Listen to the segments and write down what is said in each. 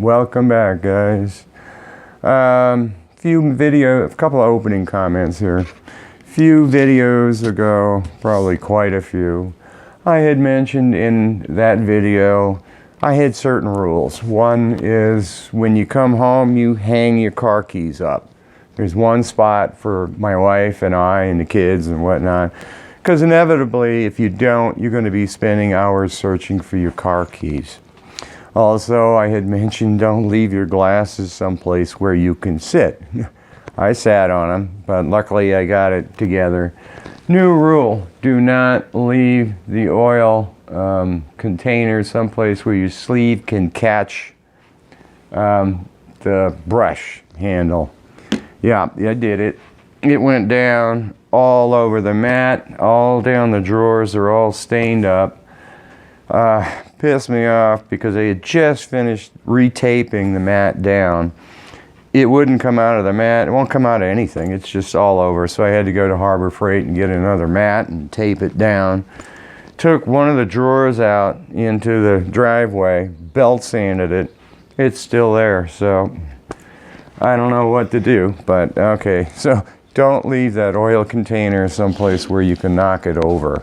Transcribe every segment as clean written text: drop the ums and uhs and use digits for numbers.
welcome back, guys. A couple of opening comments here. Few videos ago, probably quite a few, I had mentioned in that video I had certain rules. One is when you come home, you hang your car keys up. There's one spot for my wife and I and the kids and whatnot, because inevitably, if you don't, you're going to be spending hours searching for your car keys. Also, I had mentioned don't leave your glasses someplace where you can sit. I sat on them, but luckily I got it together. New rule, do not leave the oil container someplace where your sleeve can catch the brush handle. Yeah, I did it. It went down all over the mat, all down the drawers, they're all stained up. Pissed me off because I had just finished retaping the mat down. It wouldn't come out of the mat. It won't come out of anything. It's just all over. So I had to go to Harbor Freight and get another mat and tape it down. Took one of the drawers out into the driveway, belt sanded it. It's still there, so I don't know what to do, but okay. So don't leave that oil container someplace where you can knock it over.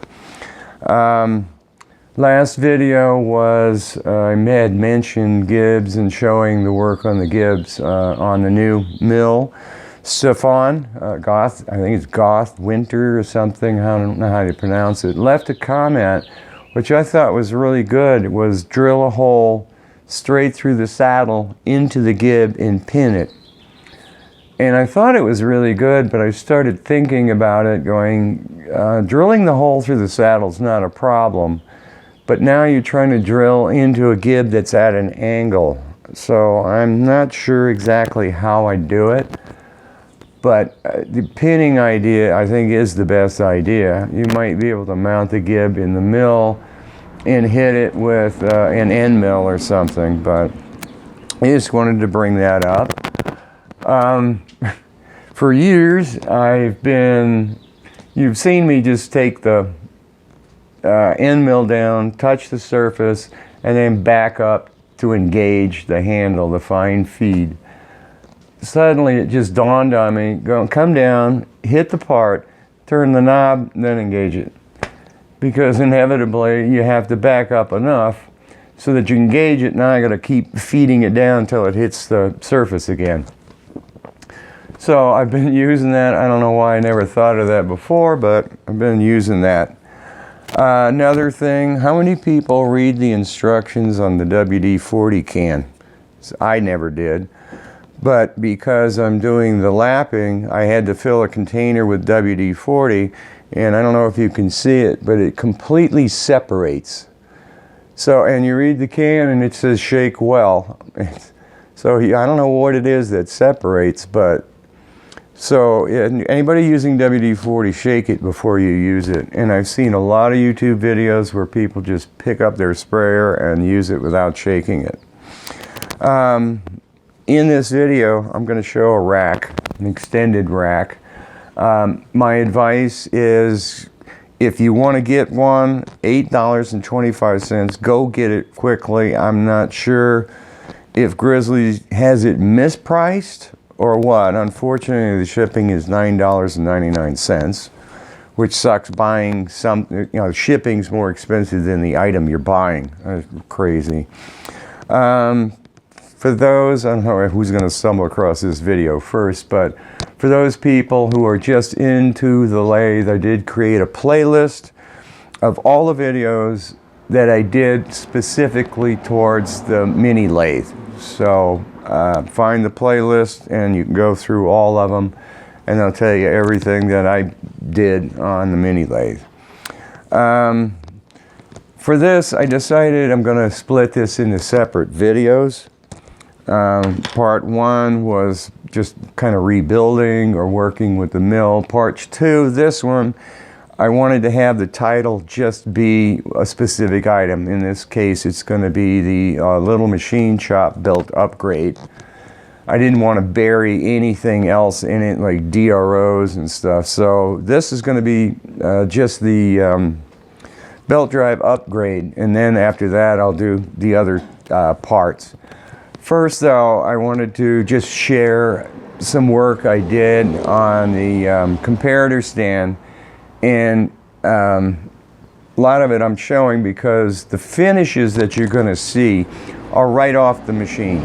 Last video was, I had mentioned Gibbs and showing the work on the Gibbs on the new mill. Stefan, I think it's Goth Winter or something, I don't know how to pronounce it, left a comment, which I thought was really good. It was drill a hole straight through the saddle into the Gib and pin it. And I thought it was really good, but I started thinking about it going, drilling the hole through the saddle is not a problem. But now you're trying to drill into a Gib that's at an angle. So I'm not sure exactly how I do it. But the pinning idea, I think, is the best idea. You might be able to mount the Gib in the mill and hit it with an end mill or something. But I just wanted to bring that up. For years, you've seen me just take the end mill down, touch the surface, and then back up to engage the handle, the fine feed. Suddenly it just dawned on me, come down, hit the part, turn the knob, then engage it. Because inevitably you have to back up enough so that you engage it. Now I gotta keep feeding it down until it hits the surface again. So I've been using that. I don't know why I never thought of that before, but I've been using that. Another thing, how many people read the instructions on the WD-40 can? I never did. But because I'm doing the lapping, I had to fill a container with WD-40, and I don't know if you can see it, but it completely separates. So, and you read the can and it says shake well. So I don't know what it is that separates, but so anybody using WD-40, shake it before you use it. And I've seen a lot of YouTube videos where people just pick up their sprayer and use it without shaking it. In this video, I'm going to show a rack, an extended rack. My advice is, if you want to get one, $8.25, go get it quickly. I'm not sure if Grizzly has it mispriced or what. Unfortunately, the shipping is $9.99, which sucks. Buying shipping's more expensive than the item you're buying. That's crazy. For those, I don't know who's going to stumble across this video first, but for those people who are just into the lathe, I did create a playlist of all the videos that I did specifically towards the mini lathe. So find the playlist and you can go through all of them, and they'll tell you everything that I did on the mini lathe. For this, I decided I'm going to split this into separate videos. Part one was just kind of rebuilding or working with the mill. Part two, this one, I wanted to have the title just be a specific item. In this case, it's going to be the little machine shop built upgrade. I didn't want to bury anything else in it, like DROs and stuff. So this is going to be just the belt drive upgrade, and then after that I'll do the other parts. First, though, I wanted to just share some work I did on the comparator stand, and a lot of it I'm showing because the finishes that you're going to see are right off the machine.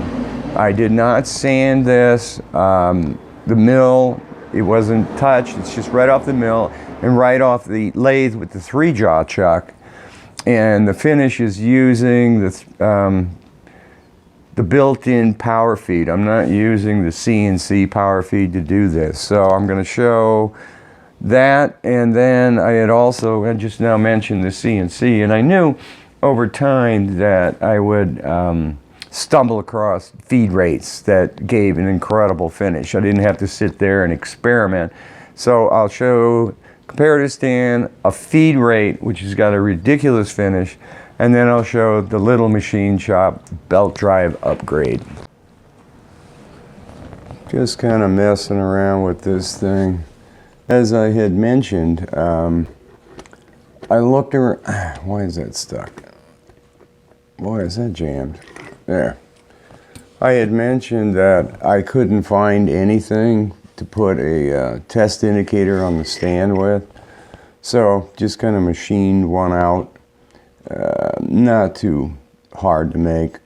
I did not sand this. The mill, it wasn't touched. It's just right off the mill and right off the lathe with the 3-jaw chuck. And the finish is using the built-in power feed. I'm not using the CNC power feed to do this. So I'm going to show that, and then I had just now mentioned the CNC, and I knew over time that I would stumble across feed rates that gave an incredible finish. I didn't have to sit there and experiment. So I'll show comparative stand, a feed rate which has got a ridiculous finish, and then I'll show the little machine shop belt drive upgrade. Just kind of messing around with this thing. As I had mentioned, I looked around. Why is that stuck? Why is that jammed? There. I had mentioned that I couldn't find anything to put a test indicator on the stand with. So just kind of machined one out. Not too hard to make.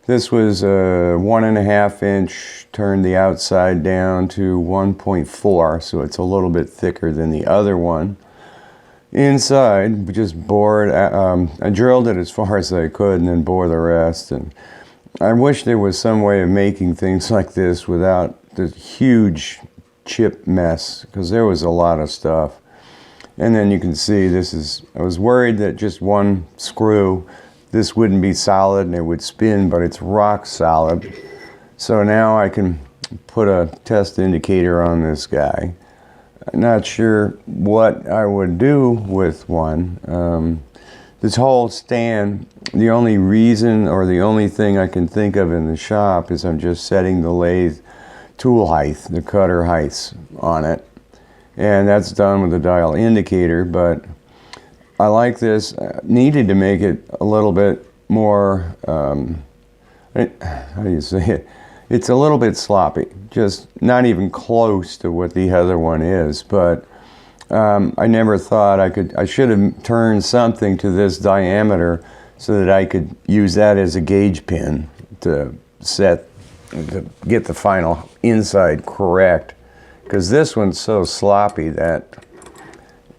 This was a 1.5 inch, turned the outside down to 1.4, so it's a little bit thicker than the other one. Inside, we just bored, I drilled it as far as I could and then bore the rest. And I wish there was some way of making things like this without the huge chip mess, because there was a lot of stuff. And then you can see I was worried that just one screw, this wouldn't be solid and it would spin, but it's rock solid. So now I can put a test indicator on this guy. I'm not sure what I would do with one. This whole stand, the only reason or the only thing I can think of in the shop is I'm just setting the lathe tool height, the cutter heights on it. And that's done with the dial indicator, but I like this. Needed to make it a little bit more, how do you say it? It's a little bit sloppy, just not even close to what the other one is, but I never thought I should have turned something to this diameter so that I could use that as a gauge pin to get the final inside correct. Because this one's so sloppy that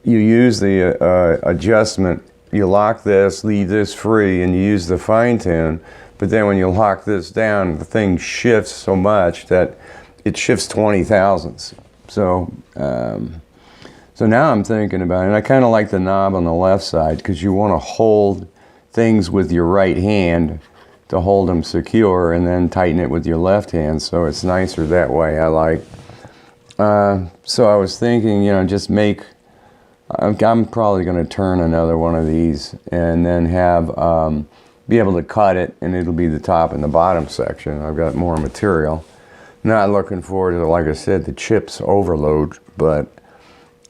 you use the adjustment, you lock this, leave this free, and you use the fine tune, but then when you lock this down, the thing shifts so much that it shifts 20 thousandths. So now I'm thinking about it, and I kind of like the knob on the left side because you want to hold things with your right hand to hold them secure and then tighten it with your left hand, so it's nicer that way, I like. So I was thinking, just I'm probably going to turn another one of these and then have, be able to cut it, and it'll be the top and the bottom section. I've got more material. Not looking forward to, like I said, the chips overload, but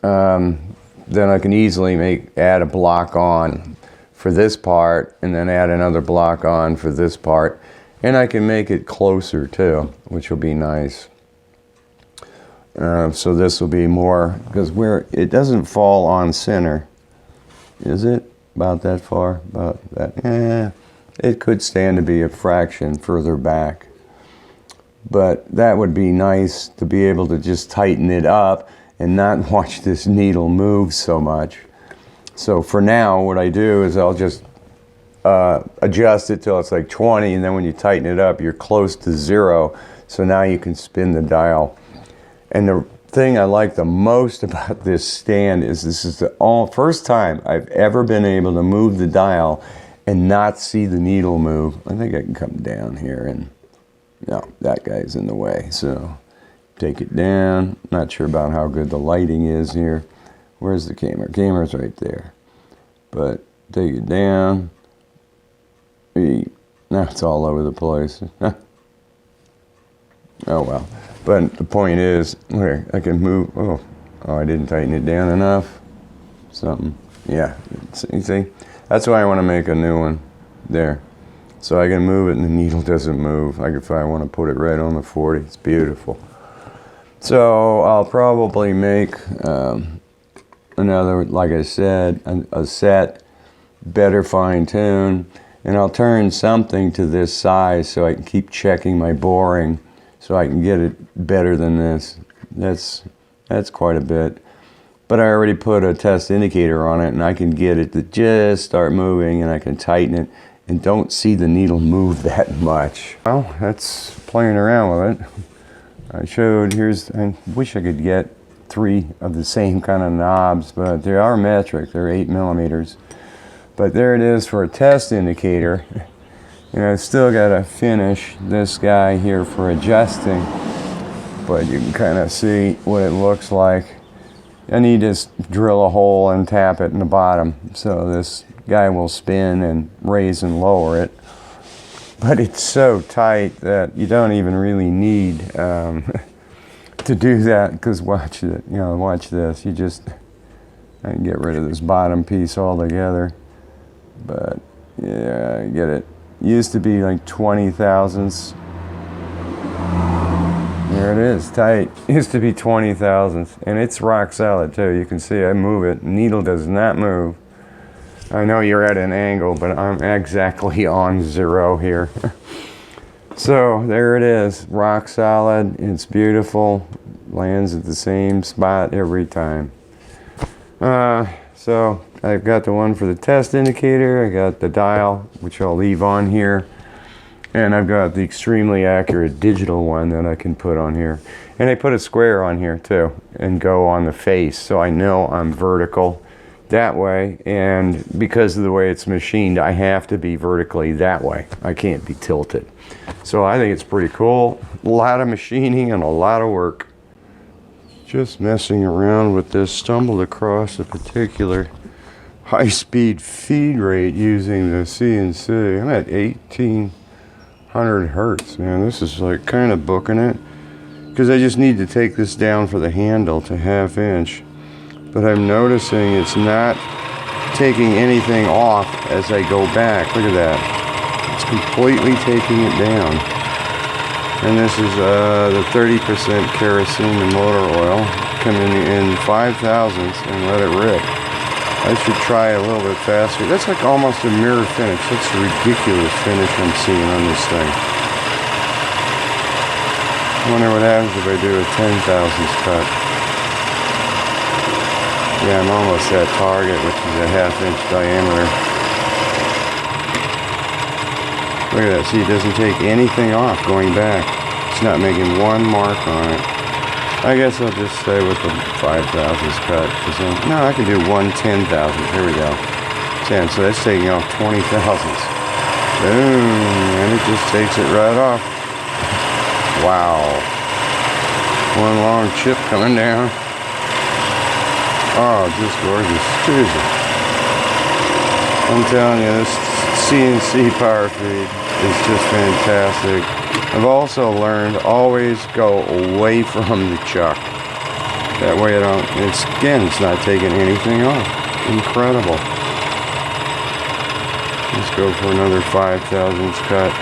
then I can easily add a block on for this part and then add another block on for this part, and I can make it closer too, which will be nice. So this will be more, because it doesn't fall on center, is it? About that far? About that? It could stand to be a fraction further back. But that would be nice to be able to just tighten it up and not watch this needle move so much. So for now, what I do is I'll just adjust it till it's like 20, and then when you tighten it up, you're close to 0. So now you can spin the dial. And the thing I like the most about this stand is this is the first time I've ever been able to move the dial and not see the needle move. I think I can come down here, and no, that guy's in the way. So take it down. Not sure about how good the lighting is here. Where's the camera? Camera's right there. But take it down. Now it's all over the place. Oh well. But the point is, where I can move. Oh, I didn't tighten it down enough. Something. Yeah. You see? That's why I want to make a new one. There. So I can move it and the needle doesn't move. Like if I want to put it right on the 40, it's beautiful. So I'll probably make another, like I said, a set, better fine tune, and I'll turn something to this size so I can keep checking my boring so I can get it better than this. That's quite a bit. But I already put a test indicator on it and I can get it to just start moving and I can tighten it and don't see the needle move that much. Well, that's playing around with it. I showed, I wish I could get 3 of the same kind of knobs, but they are metric, they're 8 millimeters. But there it is for a test indicator. And I've still got to finish this guy here for adjusting, but you can kind of see what it looks like. I need to drill a hole and tap it in the bottom so this guy will spin and raise and lower it. But it's so tight that you don't even really need to do that, because watch it, watch this. I can get rid of this bottom piece altogether. But yeah, I get it. Used to be like 20 thousandths. There it is, tight. Used to be 20 thousandths, and it's rock solid too. You can see I move it. Needle does not move. I know you're at an angle, but I'm exactly on 0 here. So there it is, rock solid. It's beautiful. Lands at the same spot every time. So I've got the one for the test indicator. I got the dial, which I'll leave on here. And I've got the extremely accurate digital one that I can put on here. And I put a square on here too and go on the face, so I know I'm vertical that way. And because of the way it's machined, I have to be vertically that way. I can't be tilted. So I think it's pretty cool. A lot of machining and a lot of work. Just messing around with this, stumbled across a particular high-speed feed rate using the CNC. I'm at 1800 hertz, man. This is like kind of booking it, because I just need to take this down for the handle to 1/2 inch. But I'm noticing it's not taking anything off as I go back. Look at that. It's completely taking it down. And this is the 30% kerosene and motor oil coming in 5 thousandths and let it rip. I should try a little bit faster. That's like almost a mirror finish. That's a ridiculous finish I'm seeing on this thing. I wonder what happens if I do a 10 thousandths cut. Yeah, I'm almost at target, which is a 1/2 inch diameter. Look at that. See, it doesn't take anything off going back. It's not making one mark on it. I guess I'll just stay with the 5 thousandths cut. No, I can do 1 10,000th. Here we go. 10. So that's taking off 20 thousandths. Boom. And it just takes it right off. Wow. One long chip coming down. Oh, just gorgeous. Seriously. I'm telling you, this CNC power feed is just fantastic. I've also learned always go away from the chuck. That way it's not taking anything off. Incredible. Let's go for another 5 thousandths cut.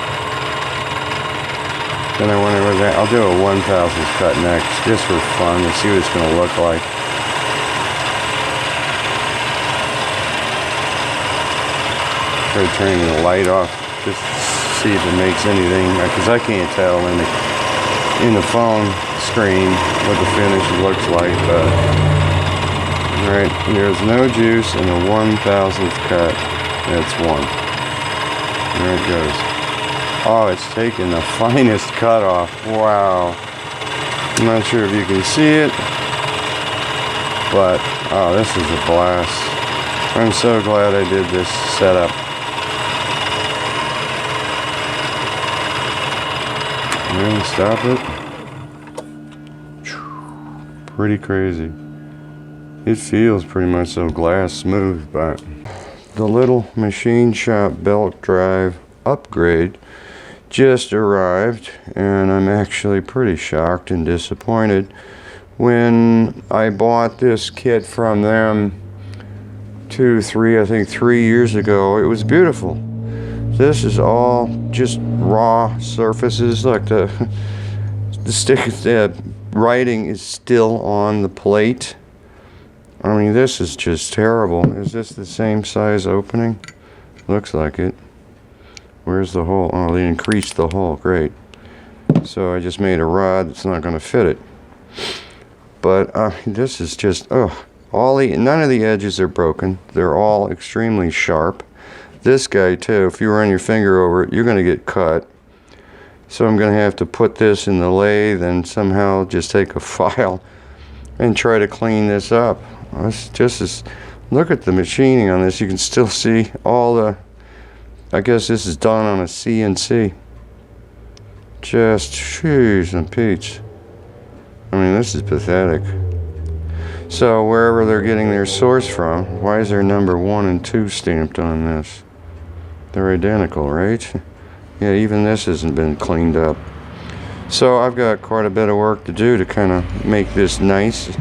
Then I wonder what I'll do a 1 thousandths cut next, just for fun, and see what it's going to look like. Try turning the light off, just see if it makes anything, because I can't tell in the phone screen what the finish looks like. But alright, there's no juice in the 1 thousandths cut. That's 1. There it goes. Oh, it's taking the finest cut off. Wow. I'm not sure if you can see it, but oh, this is a blast. I'm so glad I did this setup. And stop it. Pretty crazy. It feels pretty much so glass smooth, but the little machine shop belt drive upgrade just arrived, and I'm actually pretty shocked and disappointed. When I bought this kit from them 3 years ago, it was beautiful. This is all just raw surfaces. Look, the writing is still on the plate. I mean, this is just terrible. Is this the same size opening? Looks like it. Where's the hole? Oh, they increased the hole. Great. So I just made a rod that's not going to fit it. But this is just, none of the edges are broken. They're all extremely sharp. This guy too, if you run your finger over it, you're going to get cut. So I'm going to have to put this in the lathe and somehow just take a file and try to clean this up. It's just look at the machining on this. You can still see all the, I guess this is done on a CNC. Just, jeez and Pete's. I mean, this is pathetic. So wherever they're getting their source from, why is there number 1 and 2 stamped on this? They're identical, right? Yeah, even this hasn't been cleaned up. So I've got quite a bit of work to do to kind of make this nice.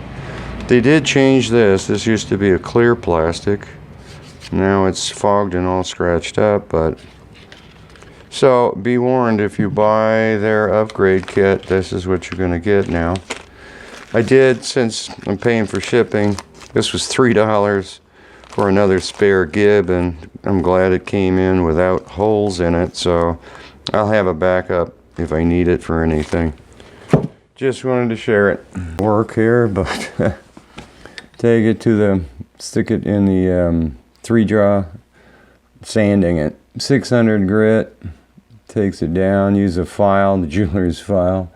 They did change this. This used to be a clear plastic. Now it's fogged and all scratched up, but so be warned, if you buy their upgrade kit, this is what you're going to get now. I did, since I'm paying for shipping, this was $3 for another spare gib, and I'm glad it came in without holes in it, so I'll have a backup if I need it for anything. Just wanted to share it. Work here, but take it to the, stick it in the 3-draw, sanding it. 600 grit, takes it down, use a file, the jeweler's file,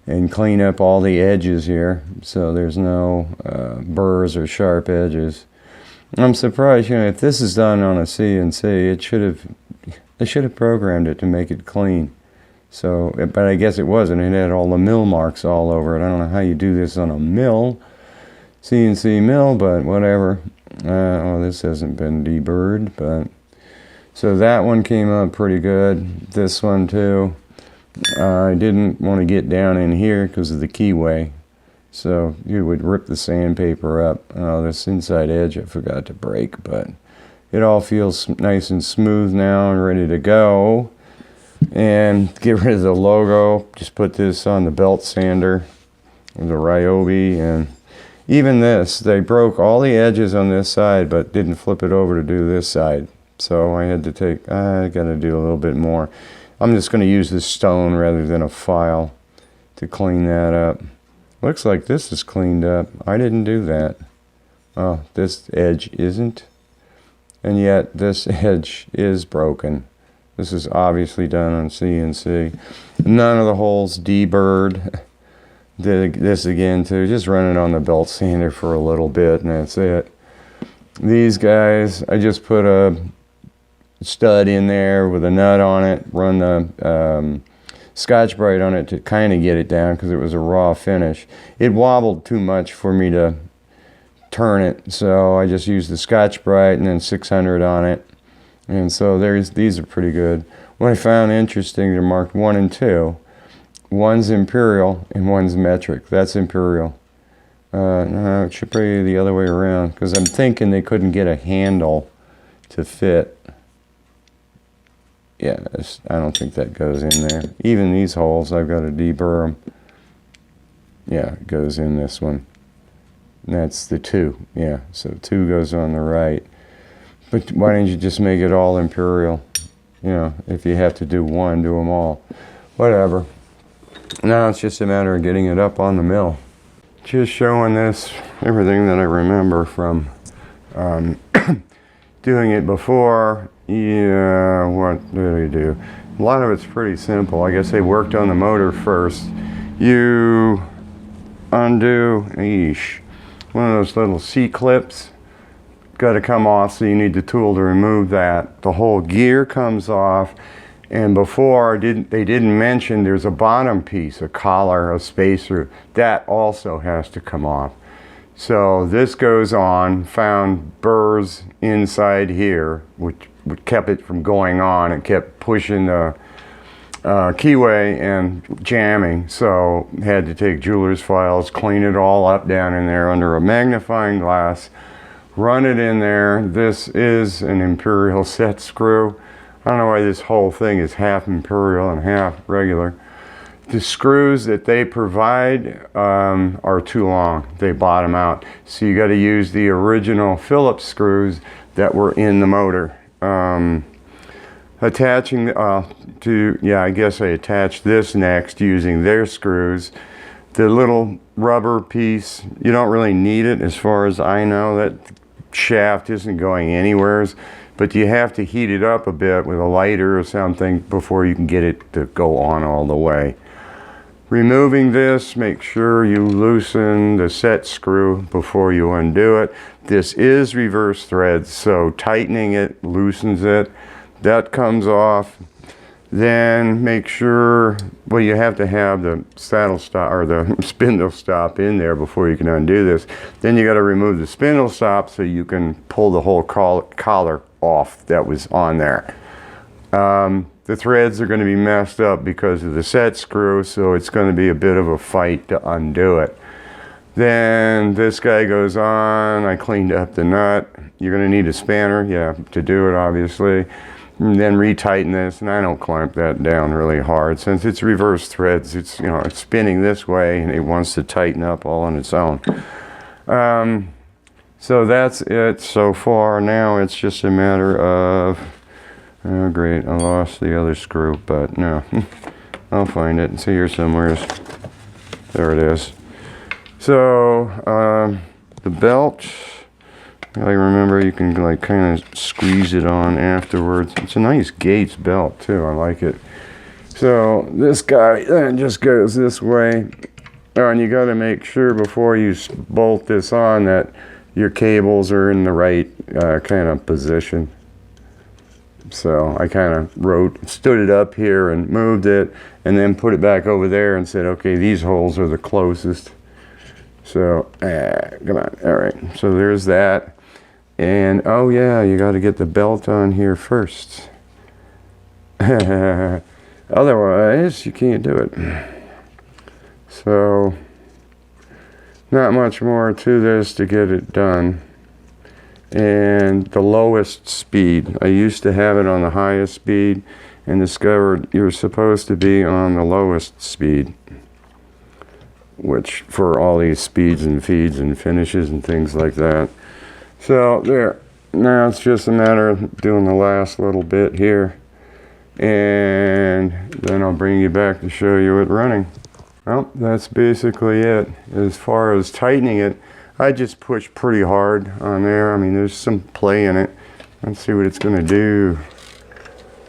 and clean up all the edges here so there's no burrs or sharp edges. I'm surprised, if this is done on a CNC, they should have programmed it to make it clean. So, but I guess it wasn't. It had all the mill marks all over it. I don't know how you do this on a mill, CNC mill, but whatever. Oh, this hasn't been deburred, but so that one came up pretty good. This one too. I didn't want to get down in here because of the keyway, so you would rip the sandpaper up. Oh, this inside edge I forgot to break, but it all feels nice and smooth now and ready to go. And get rid of the logo. Just put this on the belt sander with the Ryobi, and even this, they broke all the edges on this side but didn't flip it over to do this side. So I had to I gotta do a little bit more. I'm just going to use this stone rather than a file to clean that up. Looks like this is cleaned up. I didn't do that. Oh, this edge isn't. And yet this edge is broken. This is obviously done on CNC. None of the holes deburred. Did this again too. Just run it on the belt sander for a little bit and that's it. These guys, I just put a stud in there with a nut on it, run the Scotch-Brite on it to kind of get it down because it was a raw finish. It wobbled too much for me to turn it, so I just used the Scotch-Brite and then 600 on it. And so these are pretty good. What I found interesting, they're marked 1 and 2. One's imperial and one's metric. That's imperial. No, it should be the other way around because I'm thinking they couldn't get a handle to fit. Yeah, I don't think that goes in there. Even these holes, I've got to deburr them. Yeah, it goes in this one. And that's the 2. Yeah, so 2 goes on the right. But why don't you just make it all imperial? If you have to do one, do them all. Whatever. Now it's just a matter of getting it up on the mill. Just showing this, everything that I remember from doing it before. Yeah, what do we do? A lot of it's pretty simple. I guess they worked on the motor first. You undo, one of those little C-clips. Got to come off, so you need the tool to remove that. The whole gear comes off, and before they didn't mention there's a bottom piece, a collar, a spacer, that also has to come off. So this goes on, found burrs inside here, which kept it from going on. It kept pushing the keyway and jamming, so had to take jeweler's files, clean it all up down in there under a magnifying glass, run it in there. This is an imperial set screw. I don't know why this whole thing is half imperial and half regular. The screws that they provide are too long. They bottom out. So you got to use the original Phillips screws that were in the motor. Attaching I guess I attached this next using their screws. The little rubber piece, you don't really need it as far as I know. That shaft isn't going anywhere, but you have to heat it up a bit with a lighter or something before you can get it to go on all the way. Removing this, make sure you loosen the set screw before you undo it. This is reverse thread, so tightening it loosens it. That comes off. Then make sure, well, you have to have the saddle stop or the spindle stop in there before you can undo this. Then you got to remove the spindle stop so you can pull the whole collar off that was on there. The threads are going to be messed up because of the set screw, so it's going to be a bit of a fight to undo it. Then this guy goes on. I cleaned up the nut. You're going to need a spanner, yeah, to do it, obviously. And then retighten this, and I don't clamp that down really hard since it's reverse threads. It's, you know, it's spinning this way, and it wants to tighten up all on its own. So that's it so far. Now it's just a matter of, oh great, I lost the other screw, but no, I'll find it. It's here somewhere. There it is. So the belt, I remember you can like kind of squeeze it on afterwards. It's a nice Gates belt too, I like it. So this guy then just goes this way. Oh, and you got to make sure before you bolt this on that your cables are in the right kind of position. So I kind of stood it up here and moved it, and then put it back over there and said, okay, these holes are the closest. So, come on, all right, so there's that. And, oh yeah, you got to get the belt on here first. Otherwise, you can't do it. So, not much more to this to get it done. And the lowest speed. I used to have it on the highest speed and discovered you're supposed to be on the lowest speed, which for all these speeds and feeds and finishes and things like that. So there, now it's just a matter of doing the last little bit here, and then I'll bring you back to show you it running. Well, that's basically it. As far as tightening it, I just push pretty hard on there. I mean, there's some play in it. Let's see what it's gonna do.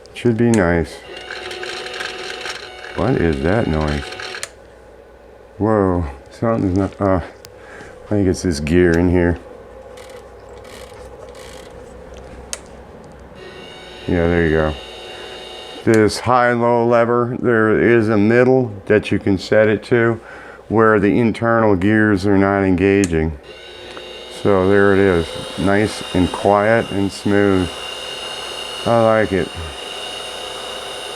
It should be nice. What is that noise? Whoa, something's not, I think it's this gear in here. Yeah, there you go. This high-low lever, there is a middle that you can set it to where the internal gears are not engaging. So there it is, nice and quiet and smooth. I like it.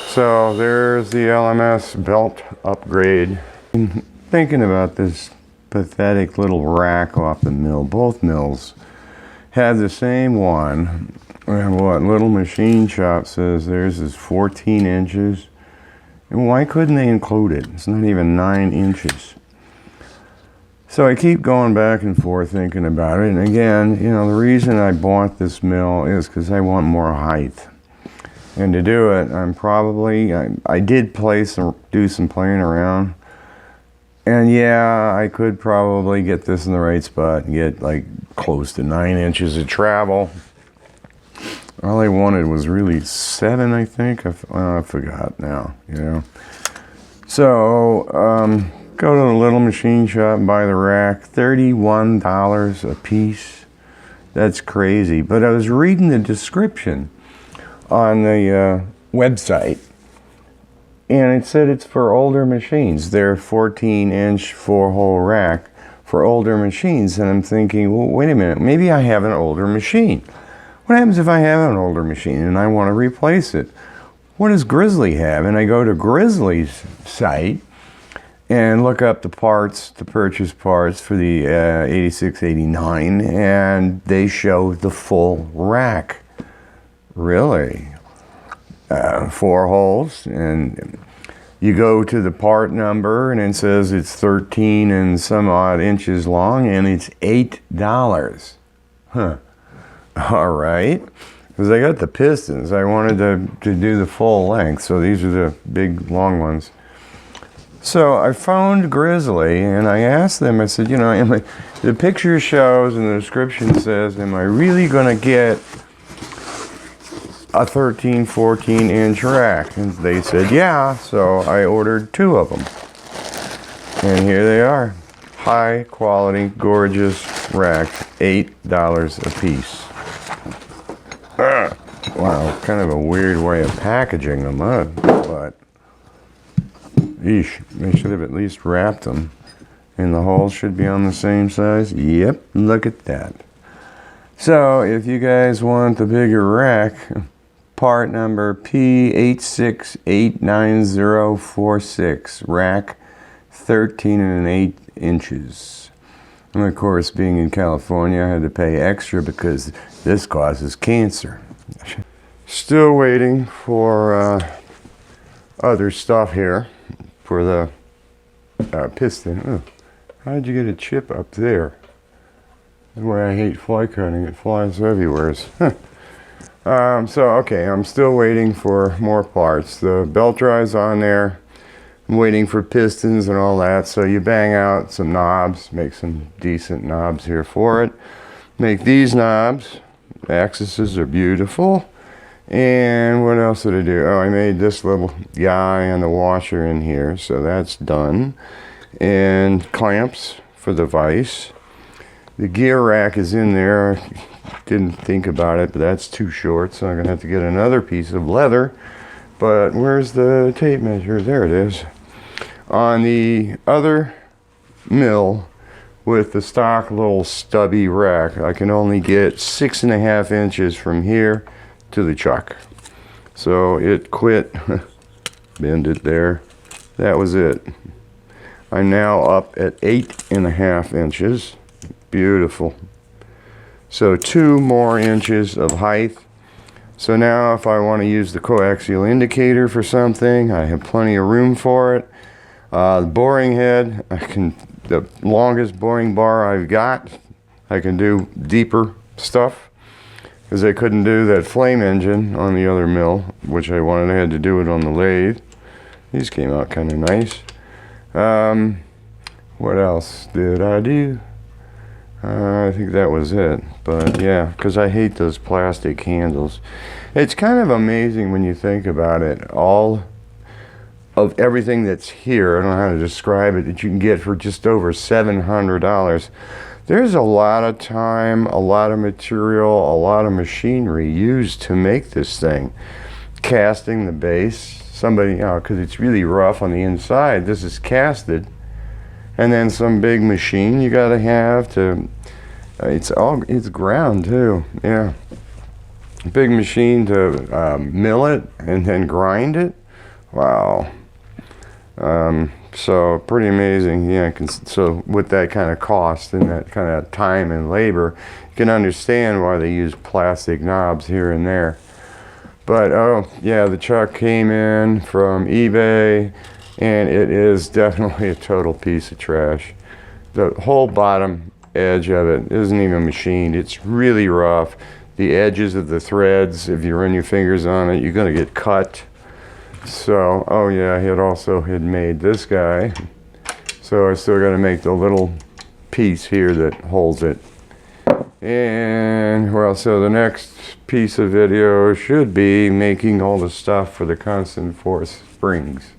So there's the LMS belt upgrade. Thinking about this pathetic little rack off the mill. Both mills had the same one. And what Little Machine Shop says theirs is 14 inches. And why couldn't they include it? It's not even 9 inches. So I keep going back and forth thinking about it. And again, you know, the reason I bought this mill is because I want more height. And to do it, I did do some playing around. And yeah, I could probably get this in the right spot and get like close to 9 inches of travel. All I wanted was really 7, I think. I forgot now, you know. So, go to the Little Machine Shop and buy the rack. $31 a piece. That's crazy. But I was reading the description on the website, and it said it's for older machines. They're 14-inch 4-hole rack for older machines. And I'm thinking, well, wait a minute. Maybe I have an older machine. What happens if I have an older machine and I want to replace it? What does Grizzly have? And I go to Grizzly's site and look up the parts, the purchase parts for the 8689, and they show the full rack. Really? 4 holes, and you go to the part number and it says it's 13 and some odd inches long, and it's $8. Huh. All right. Because I got the pistons. I wanted to do the full length, so these are the big long ones. So I phoned Grizzly and I asked them, I said, you know, the picture shows and the description says, am I really going to get a 13, 14 inch rack? And they said, yeah. So I ordered 2 of them. And here they are. High quality, gorgeous rack, $8 a piece. Wow, kind of a weird way of packaging them up, but eesh, they should have at least wrapped them. And the holes should be on the same size. Yep, look at that. So if you guys want the bigger rack, part number P8689046, rack 13 1/8 inches. And of course, being in California, I had to pay extra because this causes cancer. Still waiting for other stuff here for the piston. Oh, how did you get a chip up there? The way I hate fly cutting, it flies everywhere. So, okay, I'm still waiting for more parts. The belt drive's on there. I'm waiting for pistons and all that. So you bang out some knobs, make some decent knobs here for it. Make these knobs. The axes are beautiful. And what else did I do? Oh, I made this little guy and the washer in here, so that's done. And clamps for the vise. The gear rack is in there. Didn't think about it, but that's too short, so I'm gonna have to get another piece of leather. But where's the tape measure? There it is. On the other mill with the stock little stubby rack, I can only get 6.5 inches from here to the chuck. So it quit. Bend it there. That was it. I'm now up at 8.5 inches. Beautiful. So 2 more inches of height. So now if I want to use the coaxial indicator for something, I have plenty of room for it. The boring head, the longest boring bar I've got, I can do deeper stuff, because I couldn't do that flame engine on the other mill, which I wanted. I had to do it on the lathe. These came out kind of nice. What else did I do? I think that was it. But yeah, because I hate those plastic handles. It's kind of amazing when you think about it. All of everything that's here, I don't know how to describe it, that you can get for just over $700. There's a lot of time, a lot of material, a lot of machinery used to make this thing. Casting the base, somebody, you know, because it's really rough on the inside, this is casted. And then some big machine you gotta have to, it's ground too, yeah. Big machine to mill it and then grind it. Wow. So pretty amazing, yeah. So with that kind of cost and that kind of time and labor, you can understand why they use plastic knobs here and there. But oh yeah, the chuck came in from eBay, and it is definitely a total piece of trash. The whole bottom edge of it isn't even machined. It's really rough. The edges of the threads, if you run your fingers on it, you're gonna get cut. So, oh yeah, he had made this guy. So I still gotta make the little piece here that holds it. And, well, so the next piece of video should be making all the stuff for the constant force springs.